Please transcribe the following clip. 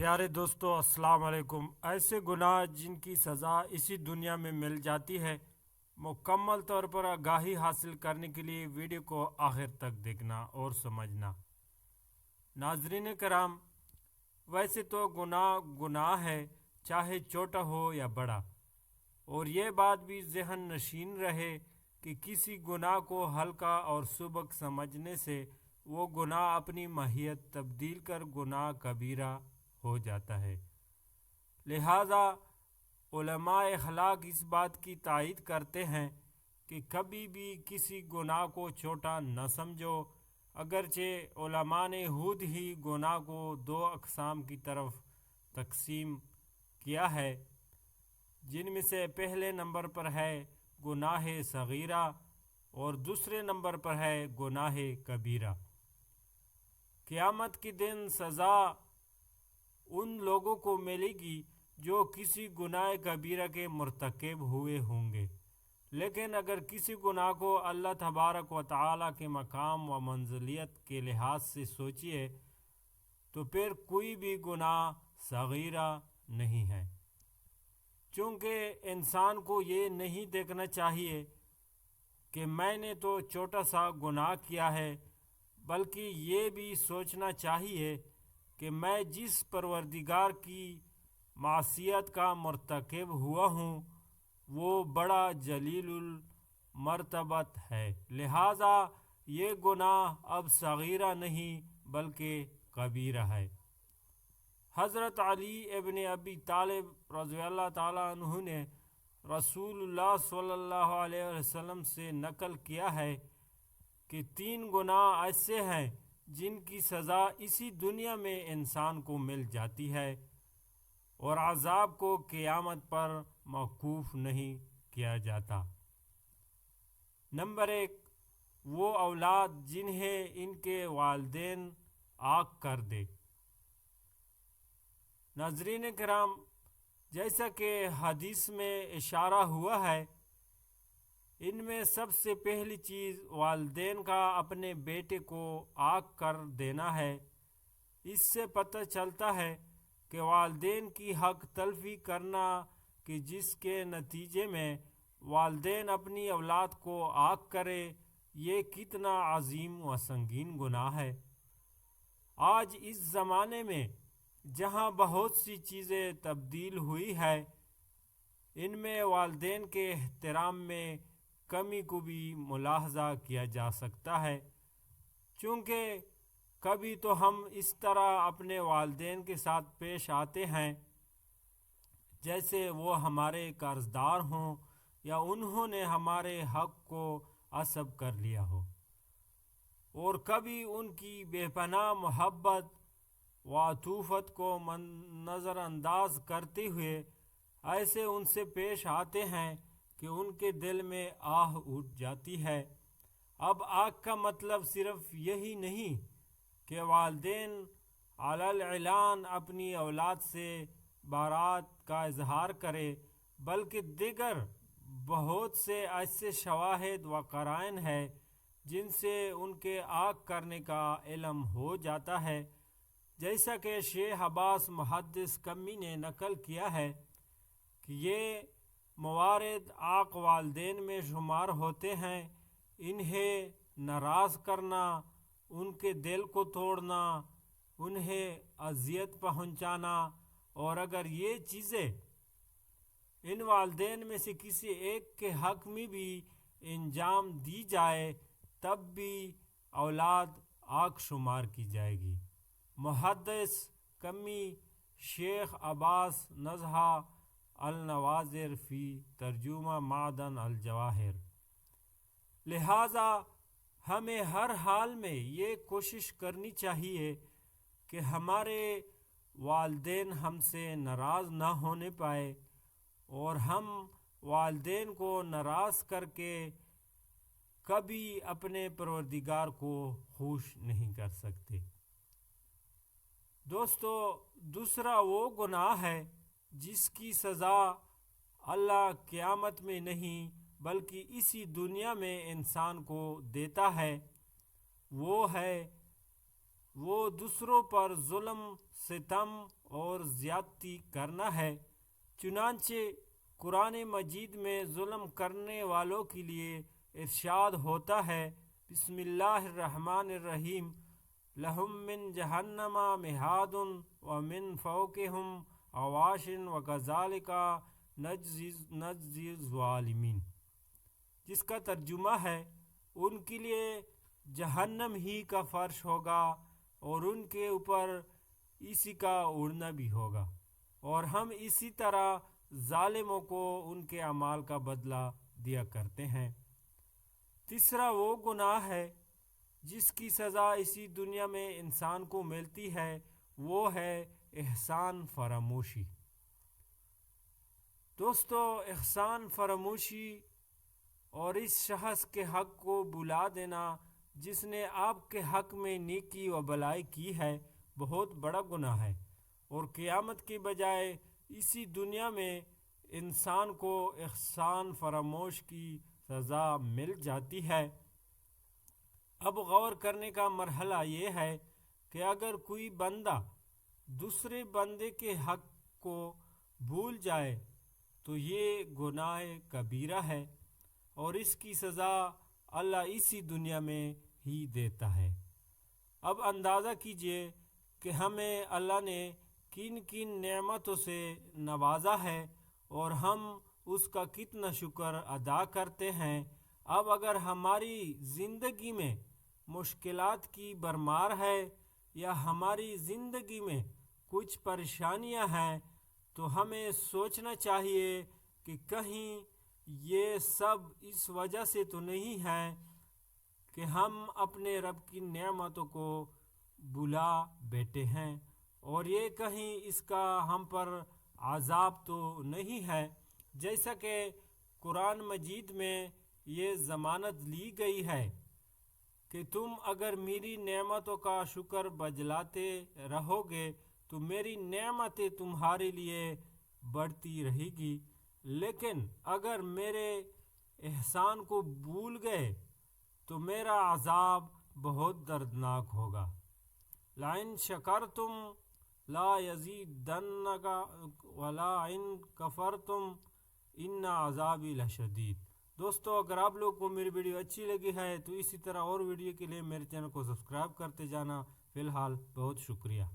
پیارے دوستو السلام علیکم۔ ایسے گناہ جن کی سزا اسی دنیا میں مل جاتی ہے، مکمل طور پر آگاہی حاصل کرنے کے لیے ویڈیو کو آخر تک دیکھنا اور سمجھنا۔ ناظرین کرام، ویسے تو گناہ ہے، چاہے چھوٹا ہو یا بڑا، اور یہ بات بھی ذہن نشین رہے کہ کسی گناہ کو ہلکا اور سبک سمجھنے سے وہ گناہ اپنی ماہیت تبدیل کر گناہ کبیرہ ہو جاتا ہے۔ لہذا علماء اخلاق اس بات کی تائید کرتے ہیں کہ کبھی بھی کسی گناہ کو چھوٹا نہ سمجھو، اگرچہ علماء نے خود ہی گناہ کو دو اقسام کی طرف تقسیم کیا ہے، جن میں سے پہلے نمبر پر ہے گناہ صغیرہ اور دوسرے نمبر پر ہے گناہ کبیرہ۔ قیامت کے دن سزا ان لوگوں کو ملے گی جو کسی گناہ کبیرہ کے مرتکب ہوئے ہوں گے، لیکن اگر کسی گناہ کو اللہ تبارک و تعالی کے مقام و منزلیت کے لحاظ سے سوچئے تو پھر کوئی بھی گناہ صغیرہ نہیں ہے، چونکہ انسان کو یہ نہیں دیکھنا چاہیے کہ میں نے تو چھوٹا سا گناہ کیا ہے، بلکہ یہ بھی سوچنا چاہیے کہ میں جس پروردگار کی معصیت کا مرتکب ہوا ہوں وہ بڑا جلیل المرتبت ہے، لہذا یہ گناہ اب صغیرہ نہیں بلکہ کبیرہ ہے۔ حضرت علی ابن ابی طالب رضی اللہ تعالیٰ عنہ نے رسول اللہ صلی اللہ علیہ وسلم سے نقل کیا ہے کہ 3 گناہ ایسے ہیں جن کی سزا اسی دنیا میں انسان کو مل جاتی ہے اور عذاب کو قیامت پر موقوف نہیں کیا جاتا۔ نمبر 1، وہ اولاد جنہیں ان کے والدین عاق کر دے۔ ناظرین کرام، جیسا کہ حدیث میں اشارہ ہوا ہے، ان میں سب سے پہلی چیز والدین کا اپنے بیٹے کو عاق کر دینا ہے۔ اس سے پتہ چلتا ہے کہ والدین کی حق تلفی کرنا کہ جس کے نتیجے میں والدین اپنی اولاد کو عاق کرے، یہ کتنا عظیم و سنگین گناہ ہے۔ آج اس زمانے میں جہاں بہت سی چیزیں تبدیل ہوئی ہے، ان میں والدین کے احترام میں کمی کو بھی ملاحظہ کیا جا سکتا ہے، چونکہ کبھی تو ہم اس طرح اپنے والدین کے ساتھ پیش آتے ہیں جیسے وہ ہمارے قرضدار ہوں یا انہوں نے ہمارے حق کو غصب کر لیا ہو، اور کبھی ان کی بے پناہ محبت و عطوفت کو نظر انداز کرتے ہوئے ایسے ان سے پیش آتے ہیں کہ ان کے دل میں آہ اٹھ جاتی ہے۔ اب آگ کا مطلب صرف یہی نہیں کہ والدین علی الاعلان اپنی اولاد سے برات کا اظہار کرے، بلکہ دیگر بہت سے ایسے شواہد و قرائن ہیں جن سے ان کے عاق کرنے کا علم ہو جاتا ہے، جیسا کہ شیخ عباس محدث کمی نے نقل کیا ہے کہ یہ موارد عاق والدین میں شمار ہوتے ہیں۔ انہیں ناراض کرنا، ان کے دل کو توڑنا، انہیں اذیت پہنچانا، اور اگر یہ چیزیں ان والدین میں سے کسی ایک کے حق میں بھی انجام دی جائے تب بھی اولاد عاق شمار کی جائے گی۔ محدث کمی شیخ عباس نزہہ النواظر فی ترجمہ معدن الجواہر۔ لہذا ہمیں ہر حال میں یہ کوشش کرنی چاہیے کہ ہمارے والدین ہم سے ناراض نہ ہونے پائے، اور ہم والدین کو ناراض کر کے کبھی اپنے پروردگار کو خوش نہیں کر سکتے۔ دوستو، دوسرا وہ گناہ ہے جس کی سزا اللہ قیامت میں نہیں بلکہ اسی دنیا میں انسان کو دیتا ہے، وہ ہے وہ دوسروں پر ظلم ستم اور زیادتی کرنا ہے۔ چنانچہ قرآن مجید میں ظلم کرنے والوں کے لیے ارشاد ہوتا ہے، بسم اللہ الرحمن الرحیم، لہم من جہنم مہاد ومن فوقہم غواش وکذالک نجزی الظالمین، جس کا ترجمہ ہے ان کے لیے جہنم ہی کا فرش ہوگا اور ان کے اوپر اسی کا اڑنا بھی ہوگا، اور ہم اسی طرح ظالموں کو ان کے اعمال کا بدلہ دیا کرتے ہیں۔ تیسرا وہ گناہ ہے جس کی سزا اسی دنیا میں انسان کو ملتی ہے، وہ ہے احسان فراموشی۔ دوستو، احسان فراموشی اور اس شخص کے حق کو بھلا دینا جس نے آپ کے حق میں نیکی و بھلائی کی ہے، بہت بڑا گناہ ہے، اور قیامت کے بجائے اسی دنیا میں انسان کو احسان فراموش کی سزا مل جاتی ہے۔ اب غور کرنے کا مرحلہ یہ ہے کہ اگر کوئی بندہ دوسرے بندے کے حق کو بھول جائے تو یہ گناہ کبیرہ ہے، اور اس کی سزا اللہ اسی دنیا میں ہی دیتا ہے۔ اب اندازہ کیجئے کہ ہمیں اللہ نے کن کن نعمتوں سے نوازا ہے اور ہم اس کا کتنا شکر ادا کرتے ہیں۔ اب اگر ہماری زندگی میں مشکلات کی بھرمار ہے یا ہماری زندگی میں کچھ پریشانیاں ہیں تو ہمیں سوچنا چاہیے کہ کہیں یہ سب اس وجہ سے تو نہیں ہے کہ ہم اپنے رب کی نعمتوں کو بھلا بیٹھے ہیں، اور یہ کہیں اس کا ہم پر عذاب تو نہیں ہے، جیسا کہ قرآن مجید میں یہ ضمانت لی گئی ہے کہ تم اگر میری نعمتوں کا شکر بجلاتے رہو گے تو میری نعمتیں تمہارے لیے بڑھتی رہے گی، لیکن اگر میرے احسان کو بھول گئے تو میرا عذاب بہت دردناک ہوگا۔ لَإِن شَكَرْتُمْ لَا يَزِيدَنَّكُمْ وَلَئِن كَفَرْتُمْ إِنَّ عَذَابِي لَشَدِيدٌ۔ دوستو، اگر آپ لوگ کو میری ویڈیو اچھی لگی ہے تو اسی طرح اور ویڈیو کے لیے میرے چینل کو سبسکرائب کرتے جانا۔ فی الحال بہت شکریہ۔